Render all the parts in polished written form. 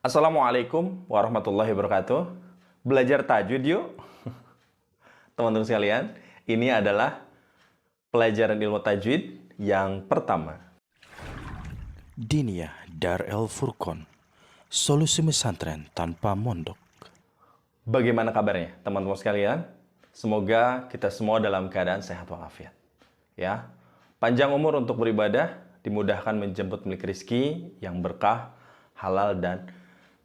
Assalamualaikum warahmatullahi wabarakatuh. Belajar tajwid yuk. Teman-teman sekalian, ini adalah pelajaran ilmu tajwid yang pertama. Diniyah Dar El Furqon, solusi pesantren tanpa mondok. Bagaimana kabarnya teman-teman sekalian? Semoga kita semua dalam keadaan sehat walafiat. Ya, panjang umur untuk beribadah, dimudahkan menjemput milik rizki yang berkah, halal dan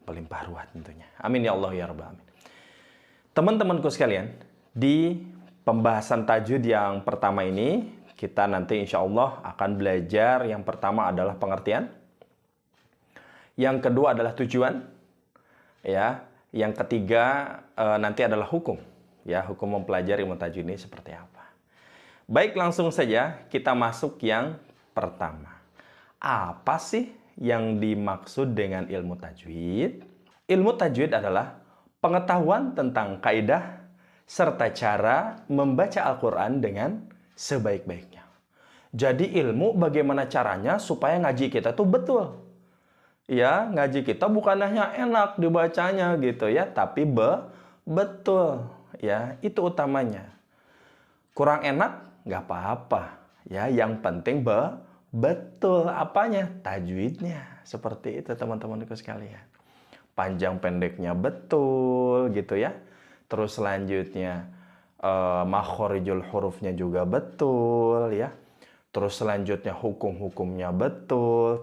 berlimpah ruah tentunya. Amin ya Allah ya Rabbal Alamin. Teman-temanku sekalian, di pembahasan tajwid yang pertama ini, kita nanti insya Allah akan belajar yang pertama adalah pengertian, yang kedua adalah tujuan, ya, yang ketiga nanti adalah hukum, ya, hukum mempelajari ilmu tajwid ini seperti apa. Baik, langsung saja kita masuk yang pertama. Apa sih yang dimaksud dengan ilmu tajwid? Ilmu tajwid adalah pengetahuan tentang kaidah serta cara membaca Al-Quran dengan sebaik-baiknya. Jadi ilmu bagaimana caranya supaya ngaji kita tuh betul. Ya, ngaji kita bukan hanya enak dibacanya gitu ya, tapi betul. Ya, itu utamanya. Kurang enak nggak apa-apa. Ya, yang penting betul apanya? Tajwidnya. Seperti itu teman-temanku sekalian. Panjang pendeknya betul gitu ya. Terus selanjutnya makhorijul hurufnya juga betul ya. Terus selanjutnya hukum-hukumnya betul.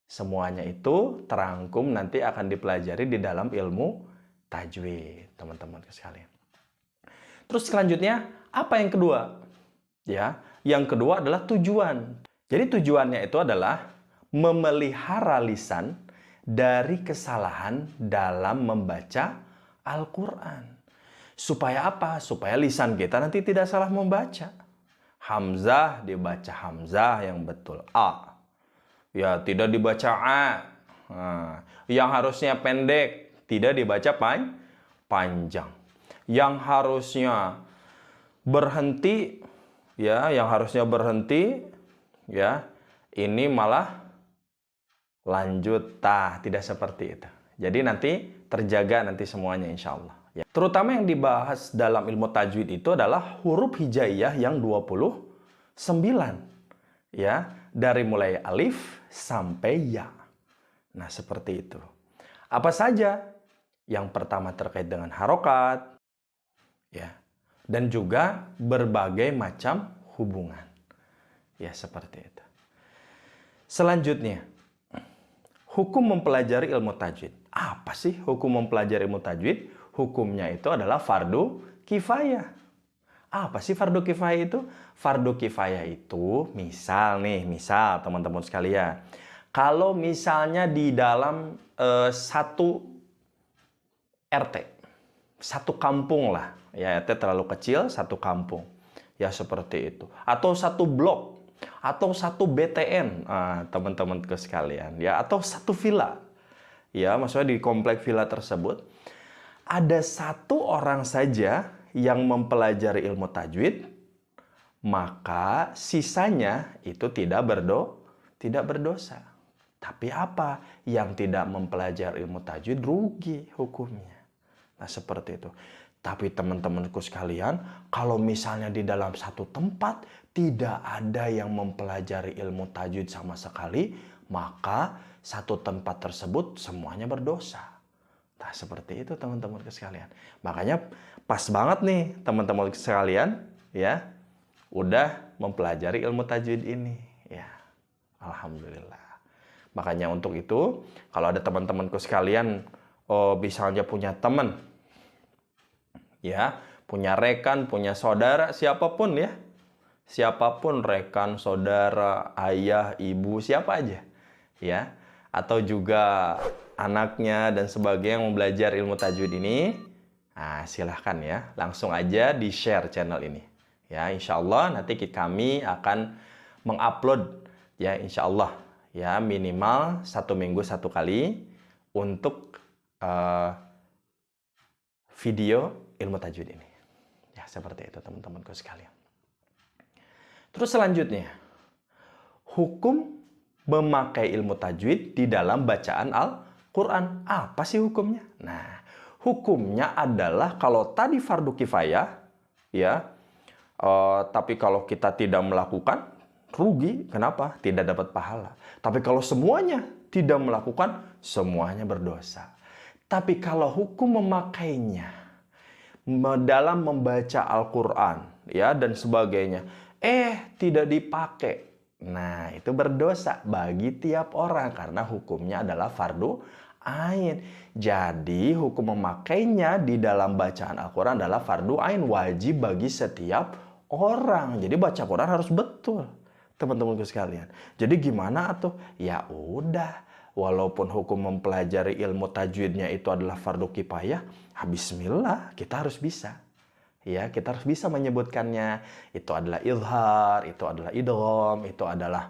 Semuanya itu terangkum nanti akan dipelajari di dalam ilmu tajwid, teman-teman sekalian. Terus selanjutnya apa yang kedua? Ya, yang kedua adalah tujuan. Jadi tujuannya itu adalah memelihara lisan dari kesalahan dalam membaca Al-Quran. Supaya apa? Supaya lisan kita nanti tidak salah membaca. Hamzah dibaca Hamzah yang betul. A. Ya, tidak dibaca A. Nah, yang harusnya pendek, tidak dibaca panjang. Yang harusnya berhenti, ya, ini malah lanjut. Tidak seperti itu. Jadi nanti terjaga nanti semuanya insya Allah. Ya. Terutama yang dibahas dalam ilmu tajwid itu adalah huruf hijaiyah yang 29. Ya, dari mulai alif sampai ya. Nah, seperti itu. Apa saja? Yang pertama terkait dengan harokat, ya, dan juga berbagai macam hubungan. Ya, seperti itu. Selanjutnya, hukum mempelajari ilmu tajwid. Apa sih hukum mempelajari ilmu tajwid? Hukumnya itu adalah fardu kifayah. Apa sih fardu kifayah itu? Fardu kifayah itu misal teman-teman sekalian. Kalau misalnya di dalam satu RT, satu kampung lah. Ya, RT terlalu kecil, satu kampung. Ya, seperti itu. Atau satu blok. Atau satu BTN, teman-teman sekalian. Ya, atau satu villa. Ya, maksudnya di komplek villa tersebut. Ada satu orang saja yang mempelajari ilmu tajwid, maka sisanya itu tidak berdosa. Tapi apa? Yang tidak mempelajari ilmu tajwid rugi hukumnya. Nah, seperti itu. Tapi teman-temanku sekalian, kalau misalnya di dalam satu tempat tidak ada yang mempelajari ilmu tajwid sama sekali, maka satu tempat tersebut semuanya berdosa. Nah, seperti itu teman-teman sekalian. Makanya pas banget nih teman-teman sekalian, ya, udah mempelajari ilmu tajwid ini. Ya, alhamdulillah. Makanya untuk itu, kalau ada teman-temanku sekalian, misalnya punya teman, ya, punya rekan, punya saudara, siapapun ya. Siapapun, rekan, saudara, ayah, ibu, siapa aja. Ya, atau juga anaknya dan sebagainya yang mau belajar ilmu tajwid ini, silahkan ya, langsung aja di-share channel ini. Ya, insya Allah nanti kami akan mengupload, ya, insya Allah, ya, minimal 1 minggu 1 kali untuk video ilmu tajwid ini. Ya, seperti itu teman-temanku sekalian. Terus selanjutnya, hukum memakai ilmu tajwid di dalam bacaan Quran. Apa sih hukumnya? Nah, hukumnya adalah kalau tadi fardu kifayah, ya, tapi kalau kita tidak melakukan, rugi. Kenapa? Tidak dapat pahala. Tapi kalau semuanya tidak melakukan, semuanya berdosa. Tapi kalau hukum memakainya dalam membaca Al-Quran, ya, dan sebagainya, tidak dipakai, nah itu berdosa bagi tiap orang karena hukumnya adalah fardu ain. Jadi hukum memakainya di dalam bacaan Al-Quran adalah fardu ain, wajib bagi setiap orang. Jadi baca Quran harus betul, teman-temanku sekalian. Jadi gimana tuh? Ya udah, walaupun hukum mempelajari ilmu tajwidnya itu adalah fardu kifayah, bismillah, kita harus bisa. Ya, kita harus bisa menyebutkannya. Itu adalah izhar, itu adalah idgham, itu adalah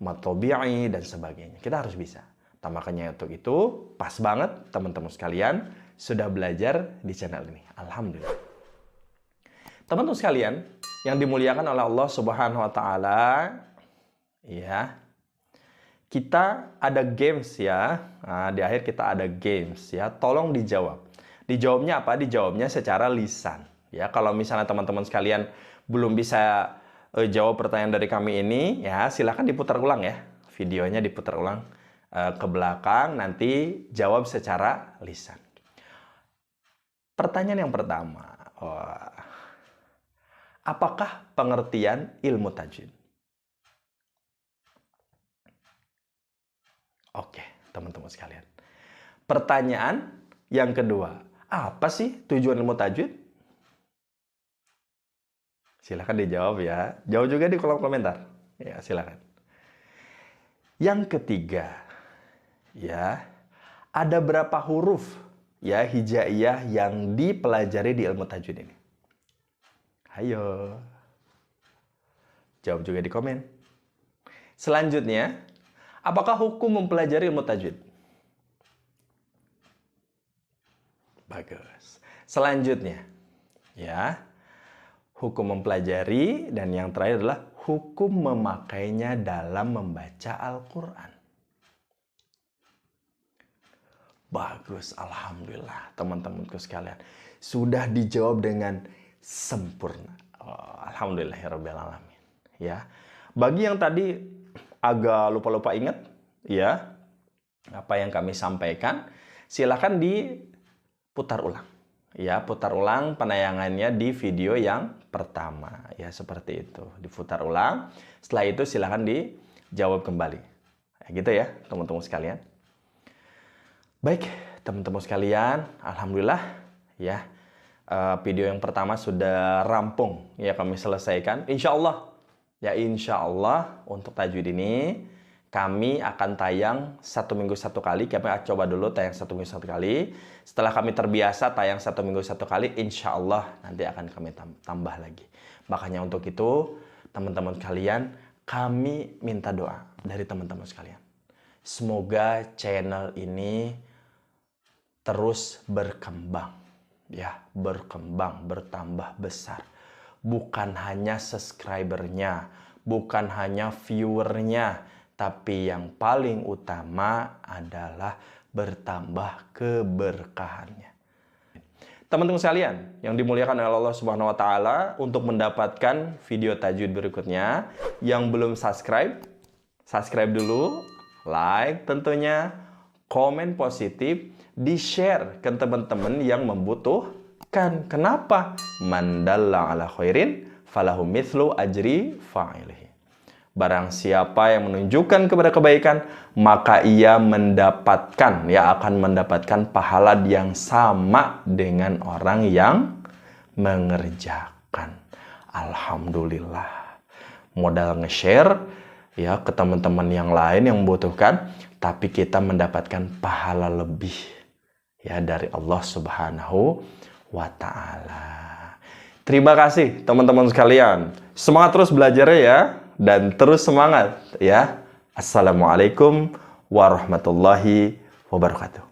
mad tabi'i dan sebagainya. Kita harus bisa. Makanya untuk itu pas banget teman-teman sekalian sudah belajar di channel ini. Alhamdulillah. Teman-teman sekalian yang dimuliakan oleh Allah Subhanahu wa taala, ya. Kita ada games ya. Nah, di akhir kita ada games ya. Tolong dijawab. Dijawabnya apa? Dijawabnya secara lisan. Ya, kalau misalnya teman-teman sekalian belum bisa jawab pertanyaan dari kami ini, ya silakan diputar ulang ya. Videonya diputar ulang ke belakang, nanti jawab secara lisan. Pertanyaan yang pertama, apakah pengertian ilmu tajwid? Oke, teman-teman sekalian. Pertanyaan yang kedua, apa sih tujuan ilmu tajwid? Silakan dijawab ya. Jawab juga di kolom komentar. Ya, silakan. Yang ketiga, ya, ada berapa huruf ya hijaiyah yang dipelajari di ilmu tajwid ini? Ayo. Jawab juga di komen. Selanjutnya, apakah hukum mempelajari ilmu tajwid? Bagus. Selanjutnya, ya, hukum mempelajari, dan yang terakhir adalah hukum memakainya dalam membaca Al-Quran. Bagus, alhamdulillah teman-temanku sekalian. Sudah dijawab dengan sempurna. Alhamdulillahirabbil alamin. Ya. Bagi yang tadi agak lupa-lupa ingat, ya, apa yang kami sampaikan, silakan diputar ulang. Ya, putar ulang penayangannya di video yang pertama. Ya, seperti itu. Diputar ulang. Setelah itu silakan dijawab kembali. Gitu ya, teman-teman sekalian. Baik, teman-teman sekalian. Alhamdulillah, ya. Video yang pertama sudah rampung. Ya, kami selesaikan. Insya Allah. Ya, insya Allah untuk tajwid ini kami akan tayang 1 minggu 1 kali. Kami akan coba dulu tayang 1 minggu 1 kali. Setelah kami terbiasa tayang 1 minggu 1 kali, insya Allah nanti akan kami tambah lagi. Makanya untuk itu, teman-teman sekalian, kami minta doa dari teman-teman sekalian. Semoga channel ini terus berkembang. Ya, berkembang, bertambah besar. Bukan hanya subscribernya, bukan hanya viewernya, tapi yang paling utama adalah bertambah keberkahannya. Teman-teman sekalian yang dimuliakan oleh Allah Subhanahu wa taala, untuk mendapatkan video tajwid berikutnya, yang belum subscribe, subscribe dulu, like tentunya, komen positif, di-share ke teman-teman yang membutuhkan. Kenapa? Man dalla ala khairin falahu mithlu ajri fa'ilihi. Barang siapa yang menunjukkan kepada kebaikan, maka ia mendapatkan, ya, akan mendapatkan pahala yang sama dengan orang yang mengerjakan. Alhamdulillah. Modal nge-share ya ke teman-teman yang lain yang membutuhkan, tapi kita mendapatkan pahala lebih ya dari Allah Subhanahu wa taala. Terima kasih teman-teman sekalian. Semangat terus belajarnya ya. Dan terus semangat ya. Assalamualaikum warahmatullahi wabarakatuh.